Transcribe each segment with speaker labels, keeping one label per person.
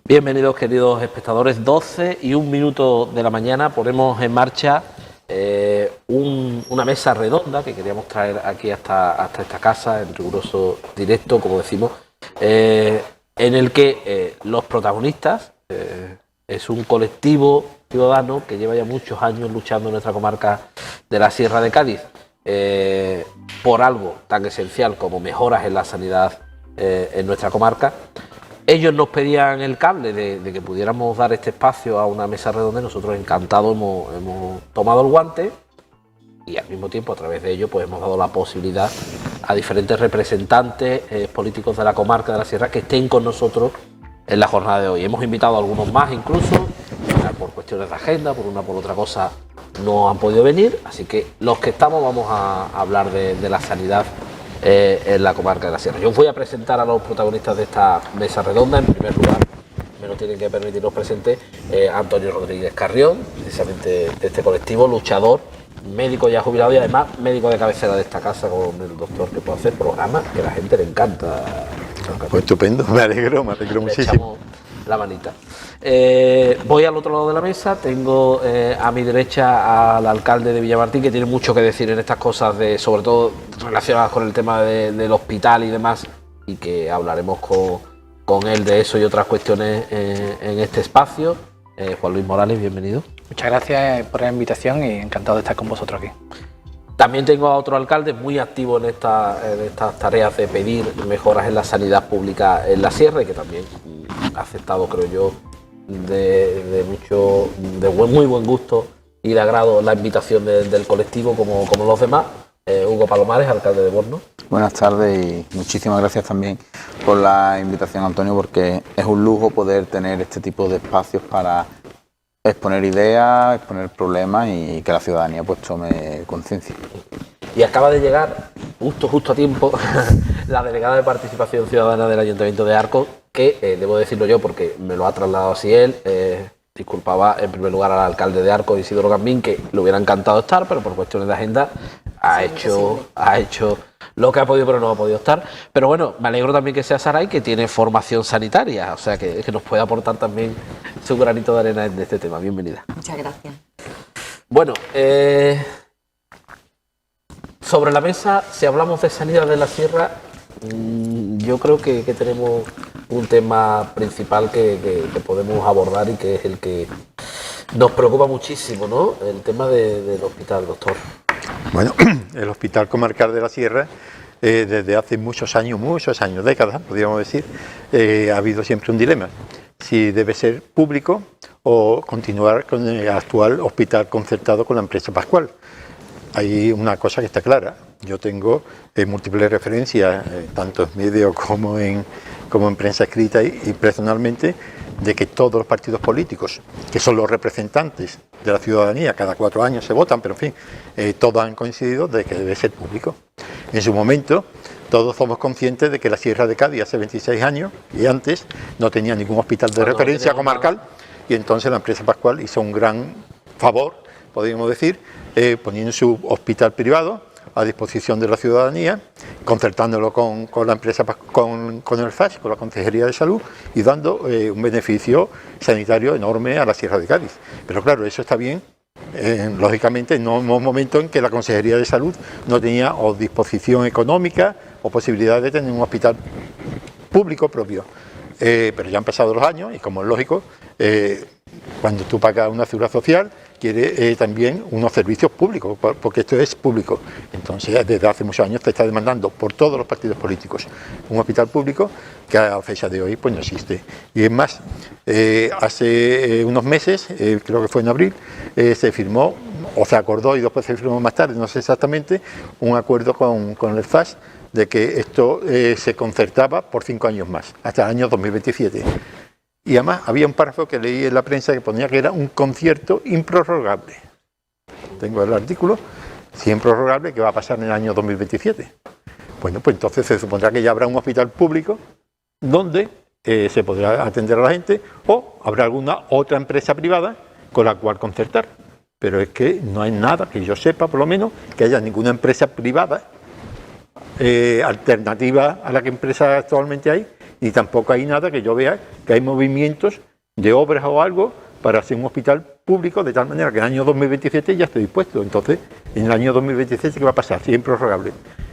Speaker 1: Bienvenidos, queridos espectadores. 12:01 de la mañana ponemos en marcha una mesa redonda que queríamos traer aquí hasta esta casa en riguroso directo, como decimos, en el que los protagonistas es un colectivo ciudadano que lleva ya muchos años luchando en nuestra comarca de la Sierra de Cádiz por algo tan esencial como mejoras en la sanidad en nuestra comarca. Ellos nos pedían el cable de que pudiéramos dar este espacio a una mesa redonda y nosotros encantados hemos tomado el guante y al mismo tiempo a través de ello pues hemos dado la posibilidad a diferentes representantes políticos de la comarca de la Sierra que estén con nosotros en la jornada de hoy. Hemos invitado a algunos más incluso, por cuestiones de agenda, por una por otra cosa no han podido venir, así que los que estamos vamos a hablar de la sanidad en la comarca de la Sierra. Yo os voy a presentar a los protagonistas de esta mesa redonda. En primer lugar, me lo tienen que permitir los presentes, Antonio Rodríguez Carrión, precisamente de este colectivo, luchador, médico ya jubilado y además médico de cabecera de esta casa con el doctor, que puede hacer programas que a la gente le encanta.
Speaker 2: Pues estupendo, me alegro muchísimo.
Speaker 1: Echamos la manita. Voy al otro lado de la mesa, tengo a mi derecha al alcalde de Villamartín, que tiene mucho que decir en estas cosas, sobre todo relacionadas con el tema del hospital y demás, y que hablaremos con él de eso y otras cuestiones en este espacio. Juan Luis Morales, bienvenido.
Speaker 3: Muchas gracias por la invitación y encantado de estar con vosotros aquí.
Speaker 1: También tengo a otro alcalde muy activo en estas tareas de pedir mejoras en la sanidad pública en la Sierra y que también ha aceptado, creo yo, de muy buen gusto y de agrado la invitación del colectivo como los demás. Hugo Palomares, alcalde de Borno.
Speaker 4: Buenas tardes y muchísimas gracias también por la invitación, Antonio, porque es un lujo poder tener este tipo de espacios para exponer ideas, exponer problemas y que la ciudadanía pues tome conciencia.
Speaker 1: Y acaba de llegar justo a tiempo la delegada de Participación Ciudadana del Ayuntamiento de Arcos, que debo decirlo yo porque me lo ha trasladado así él. Disculpaba en primer lugar al alcalde de Arcos, Isidoro Gambín, que le hubiera encantado estar, pero por cuestiones de agenda ha hecho lo que ha podido, pero no ha podido estar. Pero bueno, me alegro también que sea Saray, que tiene formación sanitaria, o sea que nos puede aportar también su granito de arena en este tema. Bienvenida.
Speaker 5: Muchas gracias.
Speaker 1: Bueno, sobre la mesa, si hablamos de sanidad de la Sierra, yo creo que tenemos un tema principal que podemos abordar y que es el que nos preocupa muchísimo, ¿no? El tema del hospital, doctor.
Speaker 2: Bueno, el Hospital Comarcal de la Sierra, desde hace muchos años, décadas, podríamos decir, ha habido siempre un dilema. Si debe ser público o continuar con el actual hospital concertado con la empresa Pascual. Hay una cosa que está clara. Yo tengo múltiples referencias, tanto en medios como en prensa escrita y personalmente, de que todos los partidos políticos, que son los representantes de la ciudadanía, cada 4 años se votan, pero en fin, todos han coincidido de que debe ser público. En su momento, todos somos conscientes de que la Sierra de Cádiz hace 26 años y antes no tenía ningún hospital de referencia comarcal, y entonces la empresa Pascual hizo un gran favor, podríamos decir, poniendo su hospital privado a disposición de la ciudadanía, concertándolo con la empresa, con el FAS, con la Consejería de Salud, y dando un beneficio sanitario enorme a la Sierra de Cádiz. Pero claro, eso está bien, lógicamente, en un momento en que la Consejería de Salud no tenía o disposición económica o posibilidad de tener un hospital público propio. Pero ya han pasado los años y, como es lógico, cuando tú pagas una seguridad social, quiere también unos servicios públicos, porque esto es público. Entonces, desde hace muchos años se está demandando por todos los partidos políticos un hospital público que a fecha de hoy pues no existe. Y es más, hace unos meses, creo que fue en abril, se firmó, o se acordó y después se firmó más tarde, no sé exactamente, un acuerdo con el FAS de que esto se concertaba por 5 años más, hasta el año 2027. Y además había un párrafo que leí en la prensa que ponía que era un concierto improrrogable. Tengo el artículo, si improrrogable, que va a pasar en el año 2027. Bueno, pues entonces se supondrá que ya habrá un hospital público donde se podrá atender a la gente, o habrá alguna otra empresa privada con la cual concertar. Pero es que no hay nada, que yo sepa por lo menos, que haya ninguna empresa privada alternativa a la que empresa actualmente hay, ni tampoco hay nada que yo vea que hay movimientos de obras o algo para hacer un hospital público de tal manera que en el año 2027 ya esté dispuesto. Entonces, en el año 2027, ¿qué va a pasar? Si es improrrogable.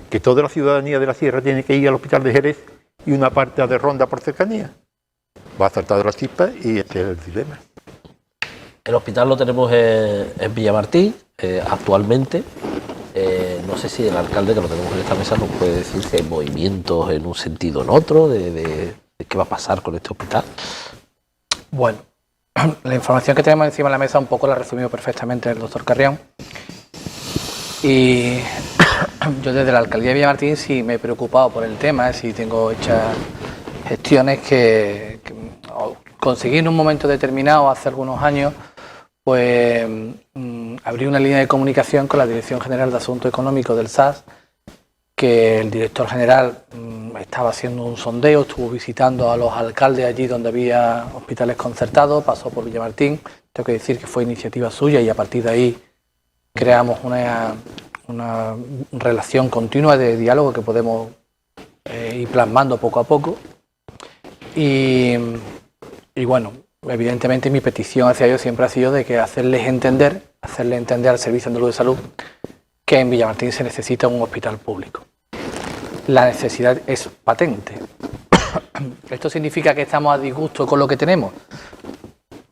Speaker 2: Que toda la ciudadanía de la Sierra tiene que ir al hospital de Jerez y una parte de Ronda por cercanía. Va a saltar de las chispas y ese es el dilema.
Speaker 1: El hospital lo tenemos en Villamartín, actualmente. No sé si el alcalde, que lo tenemos en esta mesa, nos puede decir si hay movimientos en un sentido o en otro, de qué va a pasar con este hospital.
Speaker 3: Bueno, la información que tenemos encima de la mesa un poco la ha resumido perfectamente el doctor Carrión. Y yo desde la alcaldía de Villamartín sí me he preocupado por el tema, sí tengo hechas gestiones que conseguí en un momento determinado, hace algunos años, pues abrí una línea de comunicación con la Dirección General de Asuntos Económicos del SAS, que el director general estaba haciendo un sondeo, estuvo visitando a los alcaldes allí donde había hospitales concertados, pasó por Villamartín, tengo que decir que fue iniciativa suya y a partir de ahí creamos una relación continua de diálogo que podemos ir plasmando poco a poco y bueno, evidentemente mi petición hacia ellos siempre ha sido de que hacerle entender al Servicio Andaluz de Salud que en Villamartín se necesita un hospital público. La necesidad es patente. ¿Esto significa que estamos a disgusto con lo que tenemos?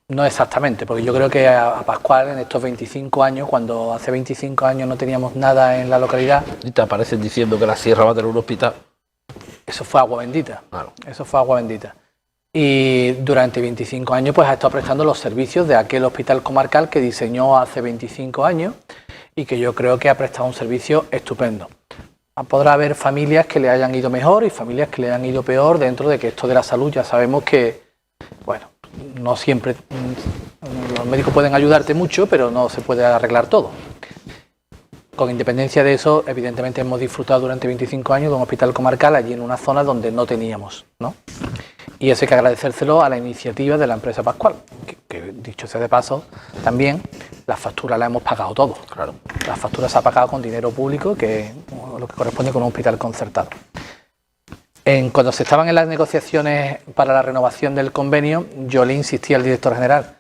Speaker 3: No exactamente, porque yo creo que a Pascual en estos 25 años, cuando hace 25 años no teníamos nada en la localidad...
Speaker 1: Y te aparecen diciendo que la Sierra va a tener un hospital.
Speaker 3: Eso fue agua bendita.
Speaker 1: Claro.
Speaker 3: Eso fue agua bendita. Y durante 25 años pues ha estado prestando los servicios de aquel hospital comarcal que diseñó hace 25 años y que yo creo que ha prestado un servicio estupendo. Podrá haber familias que le hayan ido mejor y familias que le hayan ido peor dentro de que esto de la salud ya sabemos que, bueno, no siempre los médicos pueden ayudarte mucho, pero no se puede arreglar todo. Con independencia de eso, evidentemente hemos disfrutado durante 25 años de un hospital comarcal allí en una zona donde no teníamos, ¿no? Y eso hay que agradecérselo a la iniciativa de la empresa Pascual, que dicho sea de paso, también las facturas las hemos pagado todos. Claro. Las facturas se han pagado con dinero público, que es lo que corresponde con un hospital concertado. Cuando se estaban en las negociaciones para la renovación del convenio, yo le insistí al director general,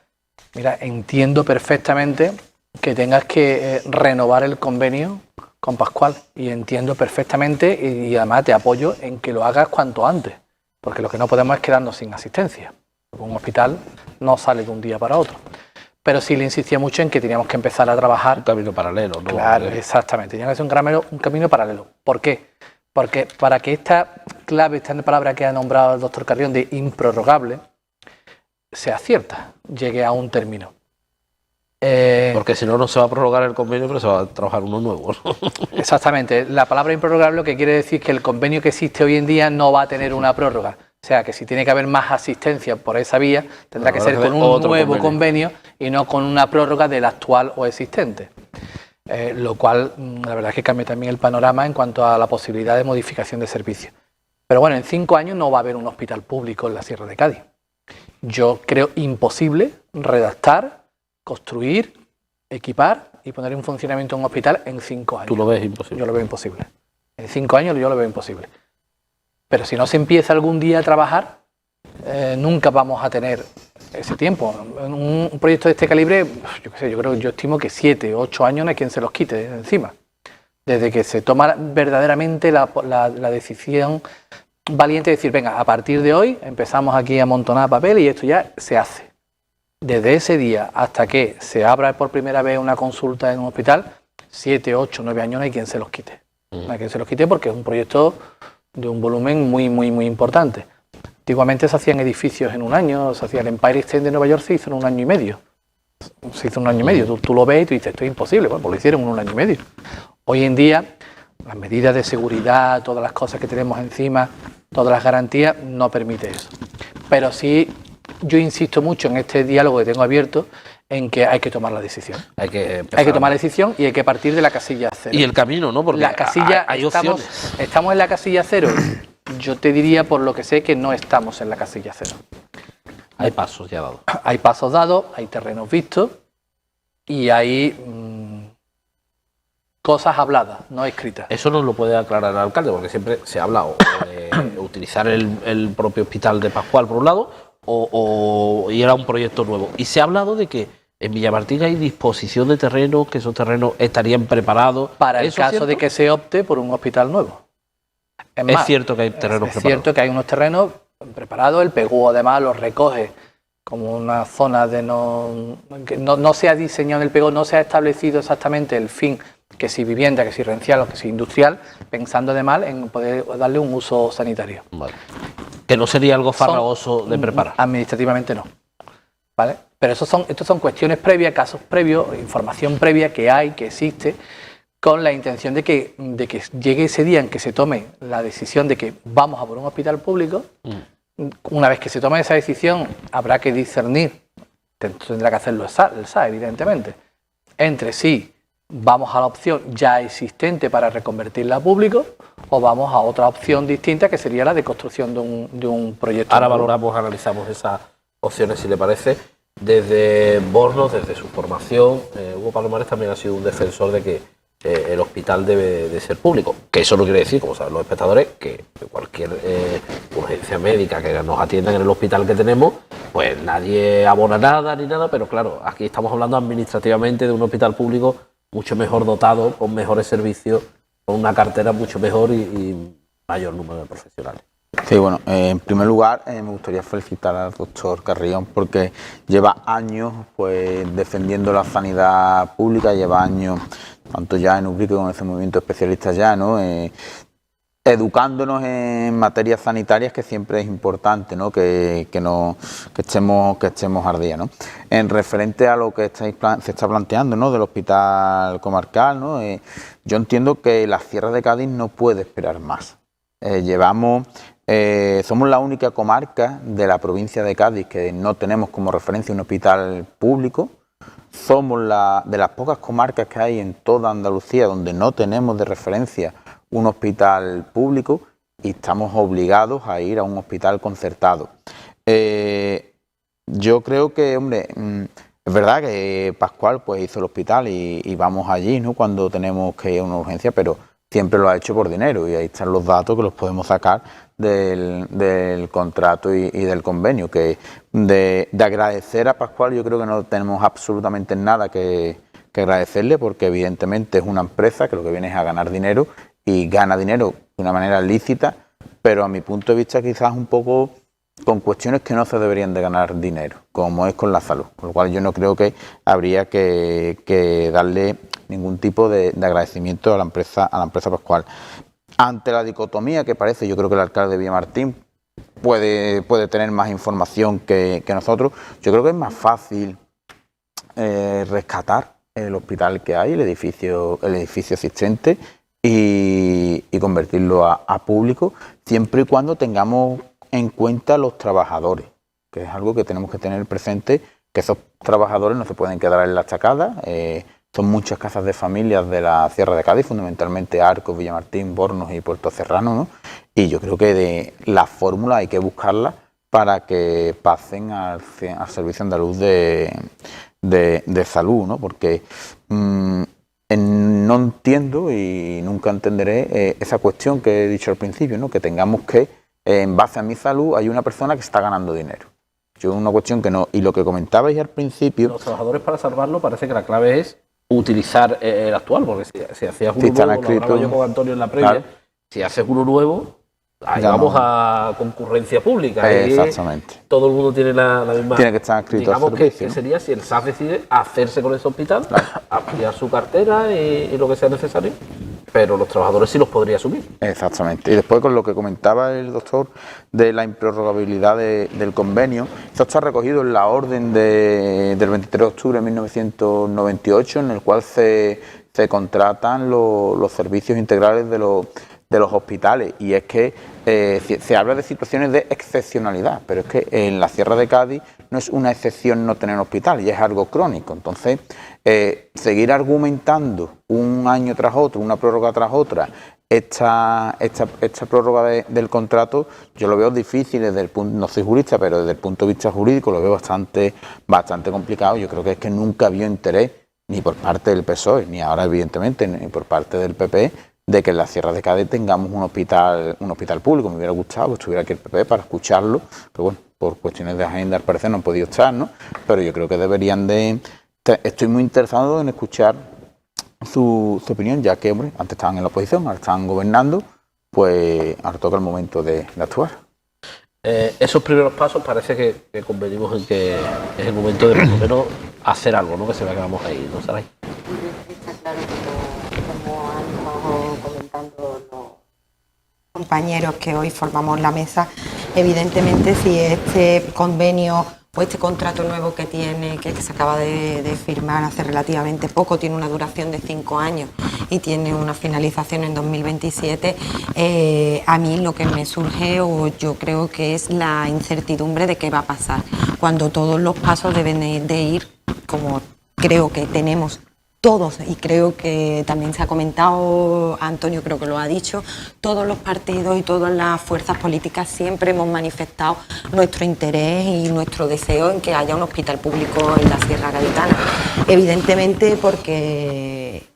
Speaker 3: mira, entiendo perfectamente que tengas que renovar el convenio con Pascual y entiendo perfectamente y además te apoyo en que lo hagas cuanto antes, porque lo que no podemos es quedarnos sin asistencia. Un hospital no sale de un día para otro. Pero sí le insistía mucho en que teníamos que empezar a trabajar...
Speaker 1: Un camino paralelo, ¿no?
Speaker 3: Claro, exactamente. Tenía que ser un camino paralelo. ¿Por qué? Porque para que esta clave, esta palabra que ha nombrado el doctor Carrión de improrrogable, sea cierta, llegue a un término.
Speaker 1: Porque si no, no se va a prorrogar el convenio, pero se va a trabajar uno nuevo, ¿no?
Speaker 3: Exactamente. La palabra improrrogable lo que quiere decir que el convenio que existe hoy en día no va a tener una prórroga. O sea, que si tiene que haber más asistencia por esa vía, tendrá que ser con un nuevo convenio y no con una prórroga del actual o existente. Lo cual, la verdad es que cambia también el panorama en cuanto a la posibilidad de modificación de servicios. Pero bueno, en 5 años no va a haber un hospital público en la Sierra de Cádiz. Yo creo imposible redactar, construir, equipar y poner en funcionamiento un hospital en 5 años.
Speaker 1: ¿Tú lo ves imposible?
Speaker 3: Yo lo veo imposible. En 5 años yo lo veo imposible. Pero si no se empieza algún día a trabajar, nunca vamos a tener ese tiempo. Un proyecto de este calibre, yo qué sé, yo estimo que 7 o 8 años no hay quien se los quite de encima. Desde que se toma verdaderamente la decisión valiente de decir, venga, a partir de hoy empezamos aquí a amontonar papel y esto ya se hace. Desde ese día hasta que se abra por primera vez una consulta en un hospital, 7, 8, 9 años no hay quien se los quite. No hay quien se los quite porque es un proyecto de un volumen muy, muy, muy importante. Antiguamente se hacían edificios en un año, se hacía el Empire State de Nueva York, se hizo en 1 año y medio. Se hizo en 1 año y medio. Tú lo ves y tú dices, esto es imposible. Bueno, pues lo hicieron en 1 año y medio. Hoy en día, las medidas de seguridad, todas las cosas que tenemos encima, todas las garantías, no permite eso. Pero sí, yo insisto mucho en este diálogo que tengo abierto, en que hay que tomar la decisión. Hay que tomar la decisión y hay que partir de la casilla cero.
Speaker 1: Y el camino, ¿no? Porque
Speaker 3: la casilla,
Speaker 1: hay opciones.
Speaker 3: Estamos en la casilla cero. Yo te diría, por lo que sé, que no estamos en la casilla cero.
Speaker 1: Hay pasos ya dados.
Speaker 3: Hay pasos dados, hay terrenos vistos y hay cosas habladas, no escritas.
Speaker 1: Eso nos lo puede aclarar el alcalde, porque siempre se habla o de utilizar el propio hospital de Pascual por un lado, o ir a un proyecto nuevo. Y se ha hablado de que en Villamartín hay disposición de terrenos, que esos terrenos estarían preparados.
Speaker 3: Para el caso de que se opte por un hospital nuevo.
Speaker 1: Es cierto que hay terrenos preparados.
Speaker 3: Es cierto que hay unos terrenos preparados, el PGU además los recoge como una zona de que no se ha diseñado en el PGU, no se ha establecido exactamente el fin, que si vivienda, que si residencial o que si industrial, pensando además en poder darle un uso sanitario.
Speaker 1: Vale. Que no sería algo farragoso de preparar.
Speaker 3: Administrativamente no. ¿Vale? Pero estos son cuestiones previas, casos previos, información previa que hay, que existe, con la intención de que llegue ese día en que se tome la decisión de que vamos a por un hospital público. Una vez que se tome esa decisión, habrá que discernir, tendrá que hacerlo el SA, evidentemente, entre si vamos a la opción ya existente para reconvertirla a público o vamos a otra opción distinta que sería la de construcción de un proyecto.
Speaker 1: Ahora analizamos esas opciones, si le parece. Desde Bornos, desde su formación, Hugo Palomares también ha sido un defensor de que el hospital debe de ser público, que eso no quiere decir, como saben los espectadores, que cualquier urgencia médica que nos atiendan en el hospital que tenemos, pues nadie abona nada ni nada, pero claro, aquí estamos hablando administrativamente de un hospital público mucho mejor dotado, con mejores servicios, con una cartera mucho mejor y mayor número de profesionales.
Speaker 4: Sí, bueno, en primer lugar me gustaría felicitar al doctor Carrión porque lleva años pues defendiendo la sanidad pública, lleva años tanto ya en Ubrique como en ese movimiento especialista ya, ¿no? Educándonos en materias sanitarias, que siempre es importante, ¿no? que estemos al día, ¿no? En referente a lo que se está planteando, ¿no? Del hospital comarcal, ¿no? Yo entiendo que la Sierra de Cádiz no puede esperar más. Somos la única comarca de la provincia de Cádiz que no tenemos como referencia un hospital público. Somos de las pocas comarcas que hay en toda Andalucía donde no tenemos de referencia un hospital público y estamos obligados a ir a un hospital concertado. Yo creo que, hombre, es verdad que Pascual pues hizo el hospital y vamos allí, ¿no? Cuando tenemos que ir a una urgencia, pero siempre lo ha hecho por dinero y ahí están los datos que los podemos sacar del contrato y del convenio. Que de agradecer a Pascual yo creo que no tenemos absolutamente nada que agradecerle, porque evidentemente es una empresa que lo que viene es a ganar dinero y gana dinero de una manera lícita, pero a mi punto de vista quizás un poco con cuestiones que no se deberían de ganar dinero, como es con la salud, con lo cual yo no creo que habría que darle ningún tipo de agradecimiento a la empresa Pascual. Ante la dicotomía que parece, yo creo que el alcalde de Villamartín puede tener más información que nosotros. Yo creo que es más fácil rescatar el hospital que hay, el edificio existente y convertirlo a público, siempre y cuando tengamos en cuenta los trabajadores, que es algo que tenemos que tener presente, que esos trabajadores no se pueden quedar en la estacada. Son muchas casas de familias de la Sierra de Cádiz, fundamentalmente Arcos, Villamartín, Bornos y Puerto Serrano, ¿no? Y yo creo que de la fórmula hay que buscarla para que pasen al Servicio Andaluz de Salud, ¿no? Porque no entiendo y nunca entenderé esa cuestión que he dicho al principio, ¿no? Que tengamos que, en base a mi salud, hay una persona que está ganando dinero. Yo una cuestión que no. Y lo que comentabais al principio...
Speaker 1: Los trabajadores, para salvarlo, parece que la clave es utilizar el actual, porque si hacías uno nuevo, lo hablaba yo con Antonio en la previa, claro. Si haces uno nuevo, ahí ya vamos a concurrencia pública.
Speaker 4: Exactamente.
Speaker 1: Todo el mundo tiene la misma...
Speaker 4: Tiene que estar inscrito al servicio,
Speaker 1: que sería si el SAS decide hacerse con ese hospital, claro, ampliar su cartera y lo que sea necesario, pero los trabajadores sí los podría asumir.
Speaker 4: Exactamente. Y después con lo que comentaba el doctor de la improrrogabilidad del convenio, esto está recogido en la orden del 23 de octubre de 1998, en el cual se contratan los servicios integrales de los hospitales, y es que se habla de situaciones de excepcionalidad, pero es que en la Sierra de Cádiz no es una excepción no tener hospital, y es algo crónico. Entonces, seguir argumentando un año tras otro, una prórroga tras otra, esta prórroga del contrato, yo lo veo difícil desde el punto, no soy jurista, pero desde el punto de vista jurídico lo veo bastante complicado. Yo creo que es que nunca había interés ni por parte del PSOE, ni ahora evidentemente, ni por parte del PP, de que en la Sierra de Cádiz tengamos un hospital público. Me hubiera gustado que estuviera aquí el PP para escucharlo, pero bueno, por cuestiones de agenda al parecer no han podido estar, ¿no? Pero yo creo que deberían de... Estoy muy interesado en escuchar su opinión, ya que, hombre, antes estaban en la oposición, ahora están gobernando, pues ahora toca el momento de actuar.
Speaker 1: Esos primeros pasos parece que convenimos en que es el momento de por lo menos hacer algo, ¿no? Que se vea que vamos ahí, ¿no, Saray?
Speaker 5: Está claro como han estado comentando los compañeros que hoy formamos la mesa, evidentemente si este convenio o este contrato nuevo que tiene, que se acaba de firmar hace relativamente poco, tiene una duración de 5 años y tiene una finalización en 2027, a mí lo que me surge, o yo creo que es la incertidumbre de qué va a pasar, cuando todos los pasos deben de ir, como creo que tenemos todos, y creo que también se ha comentado, Antonio creo que lo ha dicho, todos los partidos y todas las fuerzas políticas siempre hemos manifestado nuestro interés y nuestro deseo en que haya un hospital público en la Sierra Gaditana. Evidentemente porque,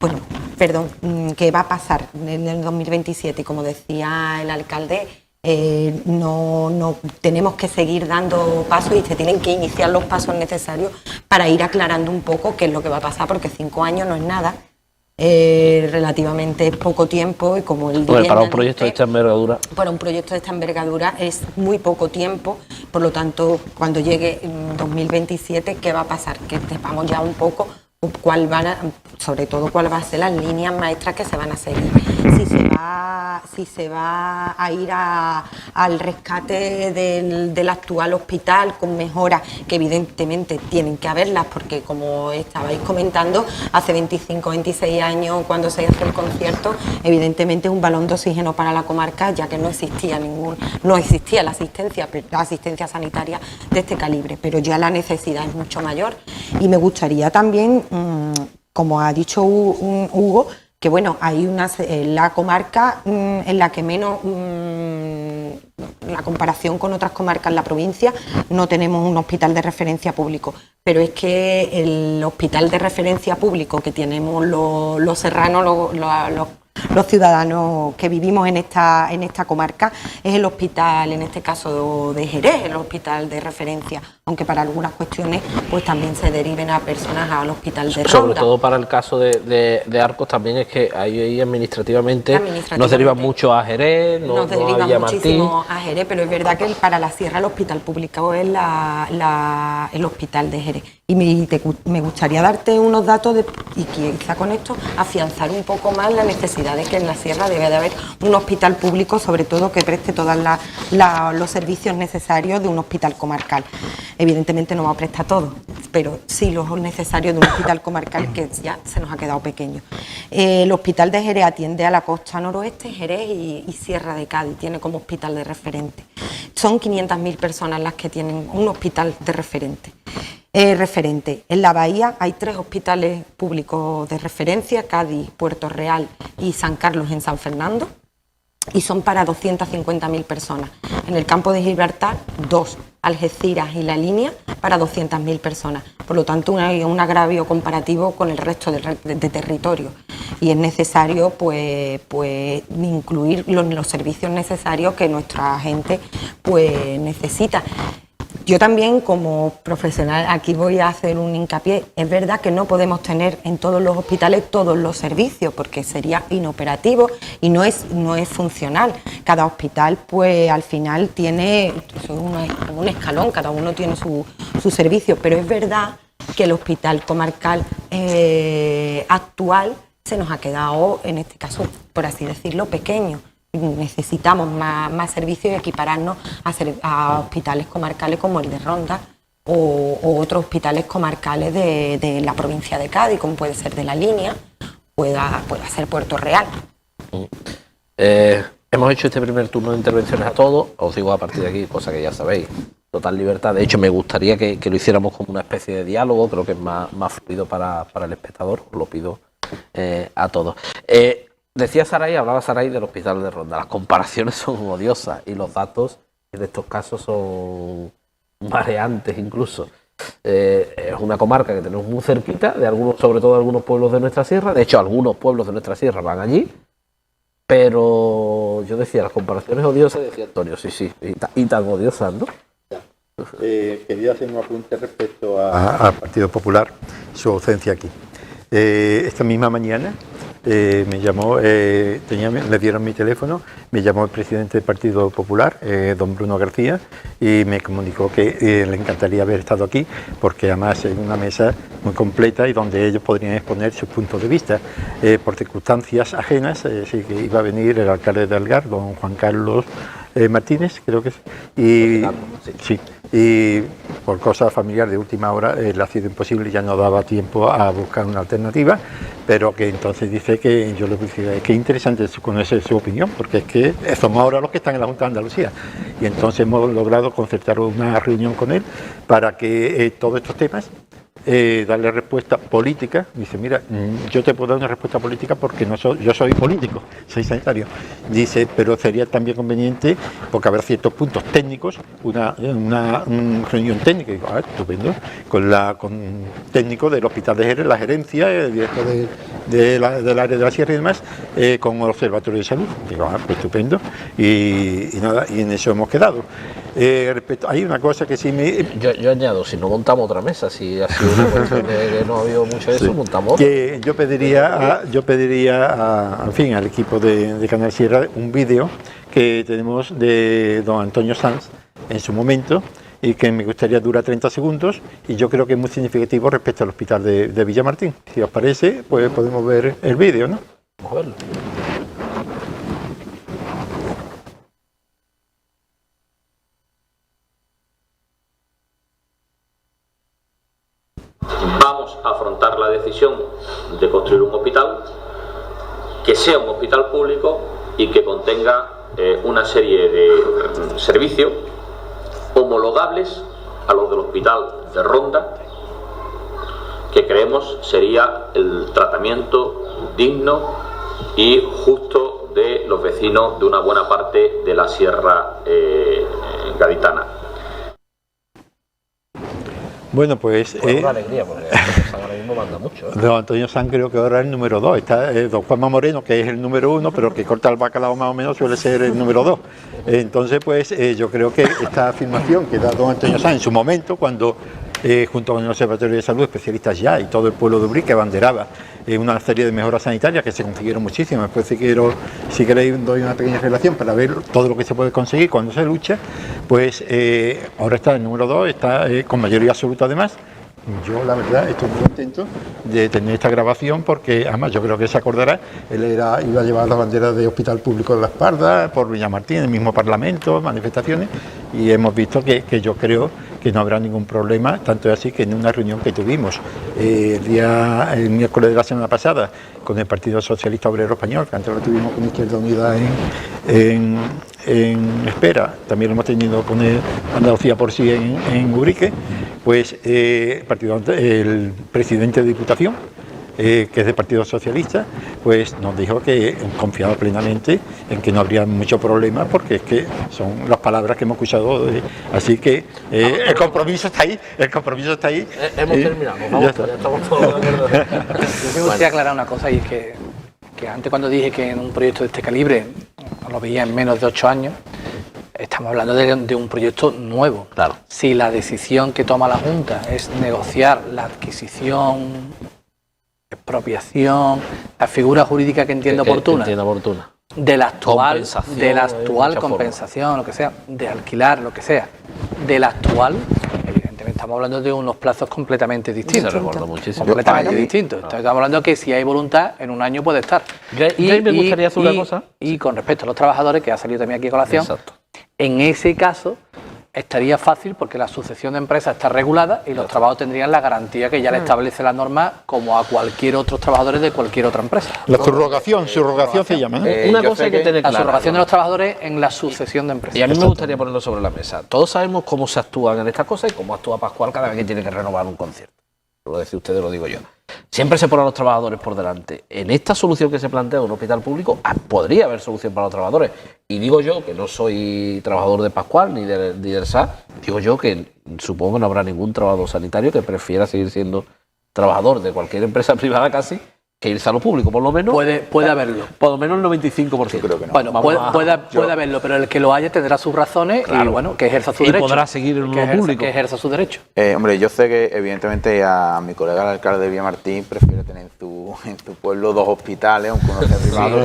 Speaker 5: bueno, perdón, ¿qué va a pasar en el 2027? Y como decía el alcalde, no tenemos que seguir dando pasos y se tienen que iniciar los pasos necesarios para ir aclarando un poco qué es lo que va a pasar, porque 5 años no es nada, relativamente poco tiempo, y como el
Speaker 1: bueno, para un proyecto de esta envergadura.
Speaker 5: Para un proyecto de esta envergadura es muy poco tiempo, por lo tanto, cuando llegue 2027, ¿qué va a pasar? Que sepamos ya un poco sobre todo cuál va a ser las líneas maestras que se van a seguir, si se va a ir al rescate del actual hospital con mejoras que evidentemente tienen que haberlas, porque como estabais comentando, hace 25 26 años cuando se hace el concierto, evidentemente es un balón de oxígeno para la comarca, ya que no existía la asistencia sanitaria de este calibre, pero ya la necesidad es mucho mayor. Y me gustaría también, como ha dicho Hugo, que bueno, hay la comarca en la que menos, la comparación con otras comarcas en la provincia, no tenemos un hospital de referencia público, pero es que el hospital de referencia público que tenemos los serranos, los ciudadanos que vivimos en esta comarca, es el hospital, en este caso de Jerez, el hospital de referencia, aunque para algunas cuestiones pues también se deriven a personas al hospital de Ronda.
Speaker 1: Sobre todo para el caso de Arcos también es que ahí administrativamente nos derivan mucho a Jerez, nos derivan
Speaker 5: muchísimo a Jerez, pero es verdad que para la Sierra el hospital público es el hospital de Jerez. Y me gustaría darte unos datos y quizá con esto afianzar un poco más la necesidad de que en la Sierra debe de haber un hospital público, sobre todo que preste todos los servicios necesarios de un hospital comarcal. Evidentemente no va a prestar todo, pero sí los necesarios de un hospital comarcal que ya se nos ha quedado pequeño. El hospital de Jerez atiende a la costa noroeste, Jerez y Sierra de Cádiz, tiene como hospital de referente. Son 500.000 personas las que tienen un hospital de referente. En la bahía hay 3 hospitales públicos de referencia, Cádiz, Puerto Real y San Carlos en San Fernando, y son para 250.000 personas. En el campo de Gibraltar, 2, Algeciras y La Línea, para 200.000 personas. Por lo tanto, hay un agravio comparativo con el resto de territorio. Y es necesario pues incluir los servicios necesarios que nuestra gente pues necesita. Yo también, como profesional, aquí voy a hacer un hincapié. Es verdad que no podemos tener en todos los hospitales todos los servicios, porque sería inoperativo y no es funcional. Cada hospital, pues al final tiene como un escalón, cada uno tiene su servicio, pero es verdad que el hospital comarcal actual se nos ha quedado, en este caso, por así decirlo, pequeño. Necesitamos más servicios y equipararnos a hospitales comarcales como el de Ronda o otros hospitales comarcales de la provincia de Cádiz, como puede ser de La Línea, pueda ser Puerto Real.
Speaker 1: Hemos hecho este primer turno de intervenciones a todos, os digo a partir de aquí, cosa que ya sabéis, total libertad. De hecho, me gustaría que lo hiciéramos como una especie de diálogo, creo que es más fluido para el espectador, os lo pido a todos. Decía Saray, hablaba Saray del hospital de Ronda. Las comparaciones son odiosas y los datos de estos casos son mareantes incluso. Es una comarca que tenemos muy cerquita, de algunos, sobre todo de algunos pueblos de nuestra sierra. De hecho, algunos pueblos de nuestra sierra van allí. Pero yo decía, las comparaciones odiosas, decía Antonio, sí, y tan odiosas, ¿no?
Speaker 2: Quería hacer un apunte respecto al Partido Popular, su ausencia aquí. Esta misma mañana me llamó, le dieron mi teléfono, me llamó el presidente del Partido Popular, don Bruno García, y me comunicó que le encantaría haber estado aquí, porque además es una mesa muy completa y donde ellos podrían exponer sus puntos de vista. Por circunstancias ajenas, sí que iba a venir el alcalde de Algar, don Juan Carlos Martínez, creo que es, y por cosas familiares de última hora le ha sido imposible, ya no daba tiempo a buscar una alternativa, pero que entonces dice que yo le dije que interesante conocer su opinión, porque es que somos ahora los que están en la Junta de Andalucía, y entonces hemos logrado concertar una reunión con él para que todos estos temas darle respuesta política. Dice, mira, yo te puedo dar una respuesta política porque yo soy político, soy sanitario. Dice, pero sería también conveniente, porque habrá ciertos puntos técnicos, una reunión técnica. Digo, estupendo, con técnico del Hospital de Jerez, la gerencia, el director del área de la sierra y demás, con el Observatorio de Salud. Digo, pues estupendo, y nada, y en eso hemos quedado. Hay una cosa que sí me...
Speaker 1: Yo añado, si no montamos otra mesa, si ha sido una cuestión que no ha habido mucho de eso, montamos otra.
Speaker 2: Que yo pediría en fin, al equipo de Canal Sierra un vídeo que tenemos de don Antonio Sanz en su momento, y que me gustaría dura 30 segundos, y yo creo que es muy significativo respecto al hospital de Villamartín. Si os parece, pues podemos ver el vídeo, ¿no?
Speaker 1: Vamos a verlo.
Speaker 6: Vamos a afrontar la decisión de construir un hospital que sea un hospital público y que contenga una serie de servicios homologables a los del hospital de Ronda, que creemos sería el tratamiento digno y justo de los vecinos de una buena parte de la sierra gaditana.
Speaker 2: Bueno, pues...
Speaker 1: una alegría, porque ahora mismo manda mucho.
Speaker 2: Don Antonio Sanz creo que ahora es el número 2. Está don Juanma Moreno, que es el número 1, pero que corta el bacalao más o menos suele ser el número 2. Entonces, pues yo creo que esta afirmación que da don Antonio Sanz en su momento, cuando junto con el Observatorio de Salud, especialistas ya, y todo el pueblo de Ubrique abanderaba una serie de mejoras sanitarias que se consiguieron muchísimas. Después, si queréis, doy una pequeña relación para ver todo lo que se puede conseguir cuando se lucha. Pues ahora está el número 2, está con mayoría absoluta además. Yo, la verdad, estoy muy contento de tener esta grabación, porque además yo creo que se acordará, él iba a llevar la bandera de Hospital Público de la Espalda por Villamartín, el mismo Parlamento, manifestaciones, y hemos visto que yo creo que no habrá ningún problema, tanto es así que en una reunión que tuvimos el miércoles de la semana pasada con el Partido Socialista Obrero Español, que antes lo tuvimos con Izquierda Unida en espera, también lo hemos tenido con Andalucía por sí en Ubrique, pues el presidente de Diputación, que es del Partido Socialista, pues nos dijo que confiaba plenamente en que no habría mucho problema, porque es que son las palabras que hemos escuchado, así que el compromiso está ahí,
Speaker 1: Hemos terminado, vamos, ya estamos todos de acuerdo.
Speaker 3: Yo me gustaría aclarar una cosa, y es que antes, cuando dije que en un proyecto de este calibre lo veía en menos de 8 años, estamos hablando de un proyecto nuevo.
Speaker 1: Claro.
Speaker 3: Si la decisión que toma la Junta es negociar la adquisición, expropiación, la figura jurídica que entienda oportuna, de la actual compensación, lo que sea, de alquilar, lo que sea, de la actual, evidentemente estamos hablando de unos plazos completamente distintos.
Speaker 1: Se recuerda muchísimo.
Speaker 3: Completamente distintos. Entonces estamos hablando que si hay voluntad, en un año puede estar.
Speaker 1: Y me gustaría hacer una cosa.
Speaker 3: Y con respecto a los trabajadores, que ha salido también aquí a colación,
Speaker 1: exacto,
Speaker 3: en ese caso estaría fácil, porque la sucesión de empresas está regulada y los trabajadores tendrían la garantía que ya le establece la norma, como a cualquier otro trabajador de cualquier otra empresa.
Speaker 2: La subrogación se llama, ¿no?
Speaker 1: Una cosa hay que tener
Speaker 3: la
Speaker 1: clara.
Speaker 3: subrogación de los trabajadores en la sucesión de empresas.
Speaker 1: Y a mí me gustaría ponerlo sobre la mesa. Todos sabemos cómo se actúan en estas cosas y cómo actúa Pascual cada vez que tiene que renovar un concierto. lo decís ustedes, lo digo yo. Siempre se ponen a los trabajadores por delante. En esta solución que se plantea de un hospital público, podría haber solución para los trabajadores. Y digo yo, que no soy trabajador de Pascual ni del SAS, digo yo que supongo que no habrá ningún trabajador sanitario que prefiera seguir siendo trabajador de cualquier empresa privada casi, que irse a lo público, por lo menos.
Speaker 3: Puede haberlo.
Speaker 1: Por lo menos el 95%.
Speaker 4: Yo creo que no.
Speaker 3: Bueno, puede haberlo, pero el que lo haya tendrá sus razones y bueno, que ejerza su
Speaker 1: Y
Speaker 3: derecho.
Speaker 1: podrá seguir en uno público.
Speaker 3: Que ejerza su derecho.
Speaker 4: Hombre, yo sé que evidentemente a mi colega el alcalde de Villamartín prefiere tener en su pueblo 2 hospitales, aunque uno sea privado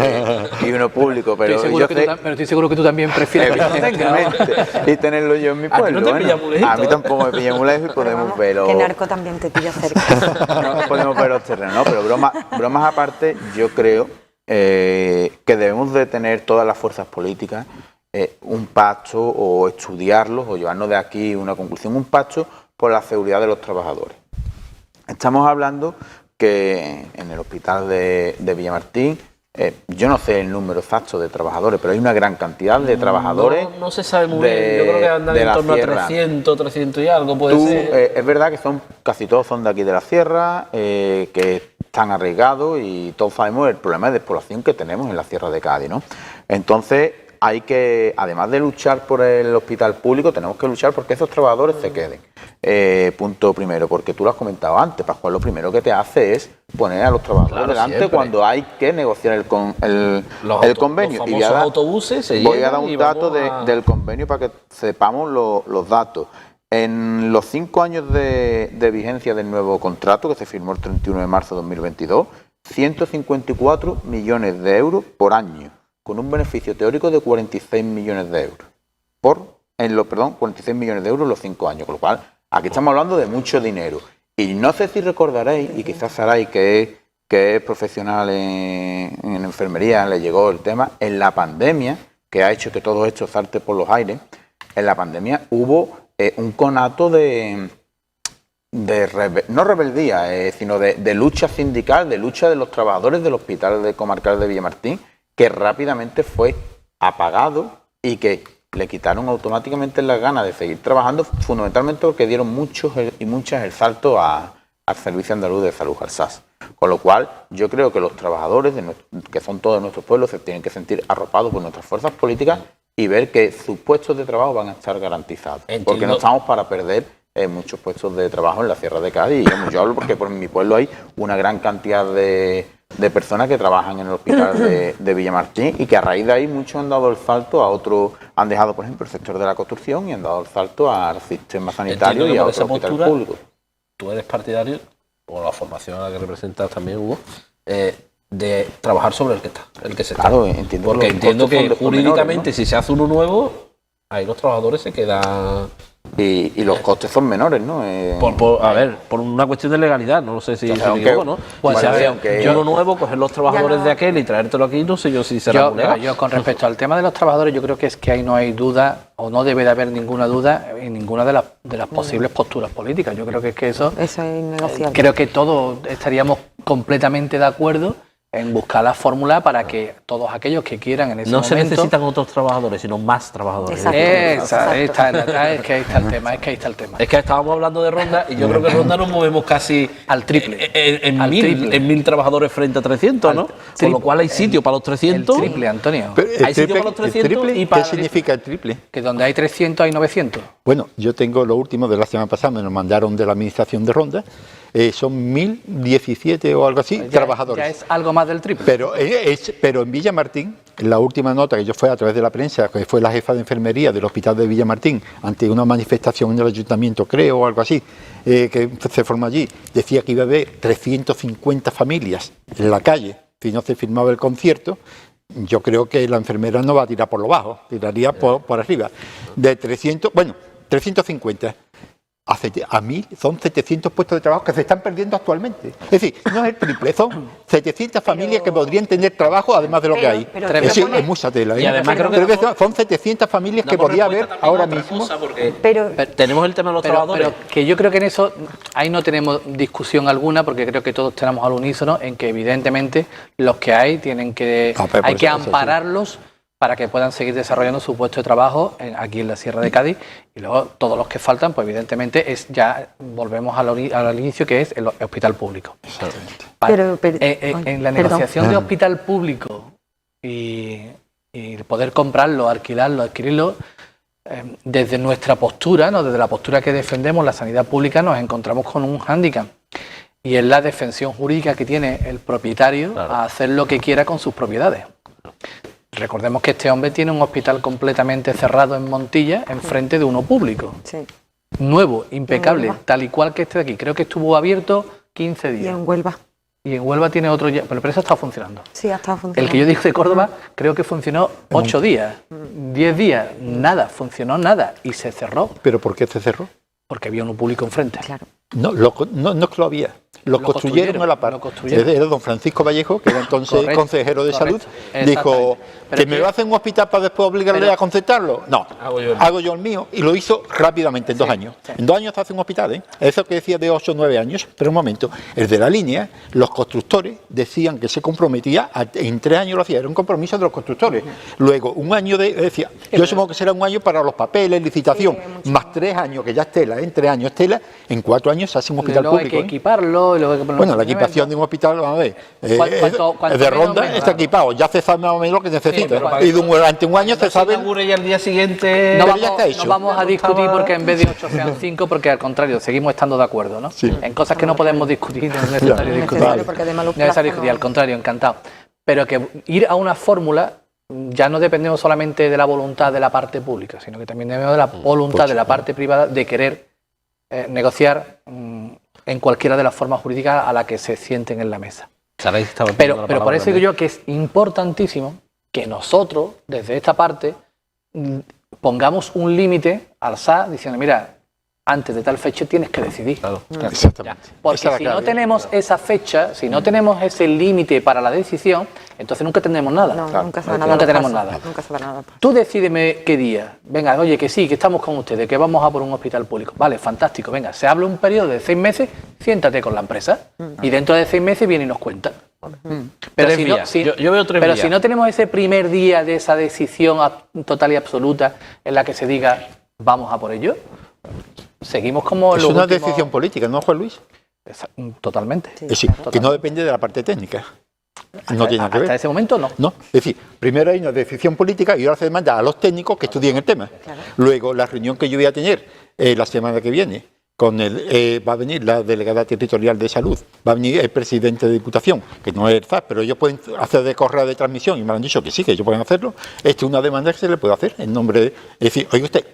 Speaker 4: y uno público, pero
Speaker 3: Estoy seguro que tú también prefieres que lo tenga.
Speaker 4: evidentemente, y tenerlo yo en mi
Speaker 1: ¿A ti
Speaker 4: pueblo.
Speaker 1: no te pilla muy lejito,
Speaker 4: a mí tampoco me pilla muy lejos y podemos verlo.
Speaker 5: Que Narco también te pilla cerca.
Speaker 4: No podemos ver los terrenos, ¿no? Pero bromas aparte, yo creo que debemos de tener todas las fuerzas políticas un pacto o estudiarlos o llevarnos de aquí una conclusión, un pacto por la seguridad de los trabajadores. Estamos hablando que en el hospital de Villamartín, yo no sé el número exacto de trabajadores, pero hay una gran cantidad de trabajadores.
Speaker 1: No se sabe muy bien, yo creo que andan en torno a 300 y algo, puede ser.
Speaker 4: Es verdad que casi todos son de aquí de la sierra, que están arraigados y todos sabemos el problema de despoblación que tenemos en la sierra de Cádiz, ¿no? Entonces hay que, además de luchar por el hospital público, tenemos que luchar porque esos trabajadores se queden. Punto primero, porque tú lo has comentado antes, Pascual, lo primero que te hace es poner a los trabajadores delante siempre, cuando hay que negociar el convenio.
Speaker 1: Los famosos autobuses se
Speaker 4: voy a dar un dato del convenio para que sepamos los datos. En los 5 años de vigencia del nuevo contrato, que se firmó el 31 de marzo de 2022, 154 millones de euros por año, con un beneficio teórico de 46 millones de euros. 46 millones de euros en los 5 años, con lo cual aquí estamos hablando de mucho dinero. Y no sé si recordaréis, y quizás Saray, que es profesional en enfermería, le llegó el tema, en la pandemia, que ha hecho que todo esto salte por los aires, en la pandemia hubo un conato no rebeldía, sino de lucha sindical, de lucha de los trabajadores del Hospital Comarcal de Villamartín, que rápidamente fue apagado y que le quitaron automáticamente las ganas de seguir trabajando, fundamentalmente porque dieron muchos y muchas el salto al Servicio Andaluz de Salud, al SAS. Con lo cual, yo creo que los trabajadores, que son todos nuestros pueblos, se tienen que sentir arropados por nuestras fuerzas políticas y ver que sus puestos de trabajo van a estar garantizados. Entiendo. Porque no estamos para perder muchos puestos de trabajo en la Sierra de Cádiz. Y yo hablo porque por mi pueblo hay una gran cantidad de personas que trabajan en el hospital de Villamartín y que a raíz de ahí muchos han dado el salto a otros, han dejado por ejemplo el sector de la construcción y han dado el salto al sistema sanitario y a otros hospitales públicos.
Speaker 1: Tú eres partidario, por la formación a la que representas también, Hugo, de trabajar sobre el que se está.
Speaker 4: Claro, entiendo.
Speaker 1: Porque entiendo que jurídicamente, menores, ¿no? Si se hace uno nuevo, ahí los trabajadores se quedan.
Speaker 4: Y los costes son menores, ¿no?
Speaker 1: A ver, por una cuestión de legalidad, no lo sé si se equivoco, ¿no? Pues si hace uno nuevo, coger los trabajadores de aquel y traértelo aquí, no sé yo si será vulnerable.
Speaker 3: Yo con respecto al tema de los trabajadores, yo creo que es que ahí no hay duda, o no debe de haber ninguna duda en ninguna de las posibles posturas políticas. Yo creo que es que eso es innegociable. Creo que todos estaríamos completamente de acuerdo en buscar la fórmula para que todos aquellos que quieran en ese momento...
Speaker 1: No se necesitan otros trabajadores, sino más trabajadores.
Speaker 3: Es que ahí está el tema.
Speaker 1: Es que estábamos hablando de Ronda y yo creo que en Ronda nos movemos casi
Speaker 3: al triple.
Speaker 1: En 1000 trabajadores frente a 300, ¿no? Con lo cual hay sitio para los 300.
Speaker 3: El triple, Antonio.
Speaker 1: Hay sitio para los 300 y para...
Speaker 2: ¿Qué significa el triple?
Speaker 3: Que donde hay 300 hay 900.
Speaker 2: Bueno, yo tengo lo último de la semana pasada, me lo mandaron de la administración de Ronda. Son 1017 o algo así trabajadores.
Speaker 3: Ya es algo más del triple.
Speaker 2: Pero en Villamartín, la última nota que yo fue a través de la prensa, que fue la jefa de enfermería del hospital de Villamartín, ante una manifestación en el ayuntamiento, creo, o algo así, que se formó allí, decía que iba a haber 350 familias en la calle si no se firmaba el concierto. Yo creo que la enfermera no va a tirar por lo bajo, tiraría por arriba. De 350. A 1000 son 700 puestos de trabajo que se están perdiendo actualmente. Es decir, no es el triple, son 700 familias que podrían tener trabajo además de lo que hay. Es mucha tela.
Speaker 1: Y además creo que
Speaker 2: son 700 familias que podría haber ahora mismo.
Speaker 1: Pero tenemos el tema de los trabajadores.
Speaker 3: Pero que yo creo que en eso, ahí no tenemos discusión alguna, porque creo que todos tenemos al unísono en que evidentemente los que hay tienen que, hay que ampararlos para que puedan seguir desarrollando su puesto de trabajo aquí en la Sierra de Cádiz. Y luego todos los que faltan, pues evidentemente volvemos al inicio, que es el hospital público.
Speaker 5: Pero,
Speaker 3: en la negociación de hospital público y poder comprarlo, alquilarlo, adquirirlo, desde nuestra postura, ¿no? Desde la postura que defendemos la sanidad pública, nos encontramos con un hándicap. Y es la defensión jurídica que tiene el propietario a hacer lo que quiera con sus propiedades. Recordemos que este hombre tiene un hospital completamente cerrado en Montilla, enfrente de uno público.
Speaker 5: Sí.
Speaker 3: Nuevo, impecable, tal y cual que este de aquí. Creo que estuvo abierto 15 días.
Speaker 5: Y en Huelva.
Speaker 3: Y en Huelva tiene otro ya, pero eso está funcionando.
Speaker 5: Sí, ha estado funcionando.
Speaker 3: El que yo digo de Córdoba, creo que funcionó 8 días, 10 días, nada, funcionó nada y se cerró.
Speaker 2: ¿Pero por qué se cerró?
Speaker 3: Porque había uno público enfrente.
Speaker 5: Claro.
Speaker 2: No es que lo había. Lo construyeron a la par. Era don Francisco Vallejo, que era entonces consejero de salud, dijo que me va a hacer un hospital para después obligarle a concertarlo. No, hago yo el mío. Y lo hizo rápidamente, en 2 años.
Speaker 3: Sí.
Speaker 2: En 2 años se hace un hospital, ¿eh? Eso que decía de 8 o 9 años. Pero un momento, el de la línea, los constructores decían que se comprometía, en 3 años lo hacía, era un compromiso de los constructores. Luego, un año decía, yo supongo que será un año para los papeles, licitación, más 3 años, que ya es tela, en 3 años es tela, en 4 años se hace un hospital
Speaker 3: luego
Speaker 2: público.
Speaker 3: Hay que equiparlo.
Speaker 2: Bueno, la equipación de un hospital, vamos a ver,
Speaker 3: ¿Cuánto
Speaker 2: de Ronda
Speaker 3: menos?
Speaker 2: está equipado, ya se sabe más o menos lo que necesita.
Speaker 3: pero
Speaker 2: Y durante un año se sabe.
Speaker 1: Y al día siguiente...
Speaker 3: No
Speaker 2: Pero ya está hecho.
Speaker 3: vamos a discutir porque en vez de 8 sean 5, porque al contrario, seguimos estando de acuerdo, ¿no?
Speaker 2: Sí.
Speaker 3: En cosas que no podemos discutir, no es necesario discutir.
Speaker 2: Vale.
Speaker 5: Porque además los
Speaker 3: No es necesario
Speaker 5: plazos
Speaker 3: discutir, al contrario, encantado. Pero que ir a una fórmula ya no dependemos solamente de la voluntad de la parte pública, sino que también dependemos de la voluntad de la parte privada de querer negociar en cualquiera de las formas jurídicas a la que se sienten en la mesa. Pero por eso digo yo que es importantísimo que nosotros, desde esta parte, pongamos un límite al SA diciendo, mira, antes de tal fecha tienes que decidir.
Speaker 1: Claro.
Speaker 2: Exactamente.
Speaker 3: Porque
Speaker 2: Esa es la
Speaker 3: si
Speaker 2: clave.
Speaker 3: no tenemos esa fecha, si no tenemos ese límite para la decisión, entonces nunca tendremos nada.
Speaker 5: No, nunca se da
Speaker 3: Nunca
Speaker 5: nada.
Speaker 3: tenemos nada.
Speaker 5: Nunca se da nada.
Speaker 3: Tú decídeme qué día. Venga, oye, que sí, que estamos con ustedes, que vamos a por un hospital público. Vale, fantástico. Venga, se habla un periodo de 6 meses, siéntate con la empresa. Y dentro de 6 meses viene y nos cuenta. Pero,
Speaker 1: 3
Speaker 3: si no,
Speaker 1: vías. Yo veo 3 vías.
Speaker 3: si no tenemos ese primer día de esa decisión total y absoluta en la que se diga, vamos a por ello, seguimos como
Speaker 2: Es
Speaker 3: los
Speaker 2: una
Speaker 3: últimos-
Speaker 2: decisión política, ¿no, Juan Luis?
Speaker 3: Totalmente.
Speaker 2: Es decir, que no depende de la parte técnica. No tiene nada que
Speaker 3: Hasta
Speaker 2: ver.
Speaker 3: ese momento no.
Speaker 2: No, es decir, primero hay una decisión política y ahora se demanda a los técnicos que estudien el tema. Luego, la reunión que yo voy a tener la semana que viene, va a venir la delegada territorial de salud, va a venir el presidente de Diputación, que no es el ZAP, pero ellos pueden hacer de correa de transmisión y me han dicho que sí, que ellos pueden hacerlo. Esto es una demanda que se le puede hacer en nombre de... Es decir, oye usted,